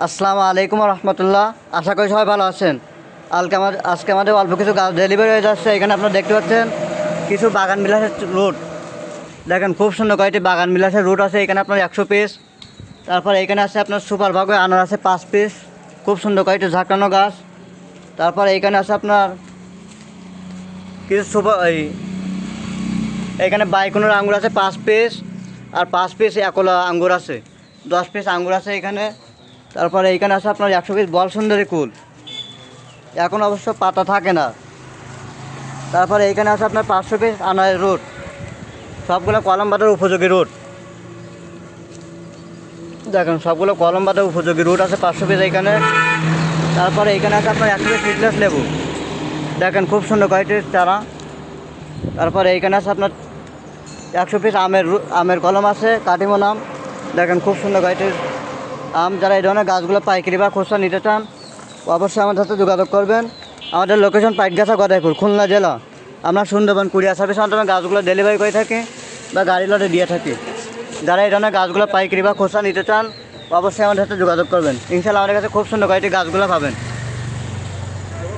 আসসালামু আলাইকুম রহমতুল্লাহ। আশা করি সবাই ভালো আছেন। আজকে আমাদের অল্প কিছু গাছ ডেলিভারি হয়ে যাচ্ছে। এখানে আপনারা দেখতে পাচ্ছেন কিছু বাগান বিলাসের রুট। দেখেন খুব সুন্দর কয়েকটি বাগান বিলাসের রুট আছে। এখানে আপনার 100 পিস। তারপর এখানে আছে আপনার সুপার ভাগে আনার আছে 5 পিস। খুব সুন্দর কয়েকটি ঝাঁকানো গাছ। তারপর এখানে আছে আপনার কিছু এখানে বাইকোনোর আঙ্গুর আছে 5 পিস। আর 5 পিস একলা আঙ্গুর আছে, 10 পিস আঙ্গুর আছে এখানে। তারপরে এইখানে আছে আপনার 100 পিস বল সুন্দরী কুল, এখন অবশ্য পাতা থাকে না। তারপরে এইখানে আছে আপনার 500 পিস আনারের রুট, সবগুলো কলম বাঁধার উপযোগী রুট। দেখেন সবগুলো কলম বাঁধার উপযোগী রুট আছে 500 পিস এইখানে। তারপরে এইখানে আছে আপনার 100 পিস সিডলেস লেবু, দেখেন খুব সুন্দর কয়েকটির চারা। তারপরে এইখানে আছে আপনার 100 পিস আমের কলম আছে, কাটিমন আম, দেখেন খুব সুন্দর কয়েকটির আম। যারা এই ধরনের গাছগুলো পাইকারি বা খুচরা নিতে চান অবশ্যই আমাদের সাথে যোগাযোগ করবেন। আমাদের লোকেশন পাইকগাছা গদাইপুর, খুলনা জেলা। আমরা সুন্দরবন কুরিয়ার সার্ভিস মাধ্যমে গাছগুলো ডেলিভারি করে থাকি বা গাড়ি লটে দিয়ে থাকি। যারা এই ধরনের গাছগুলো পাইকারি বা খুচরা নিতে চান অবশ্যই আমাদের সাথে যোগাযোগ করবেন। ইনশাআল্লাহ আমাদের কাছে খুব সুন্দর কয়েকটি গাছগুলো পাবেন।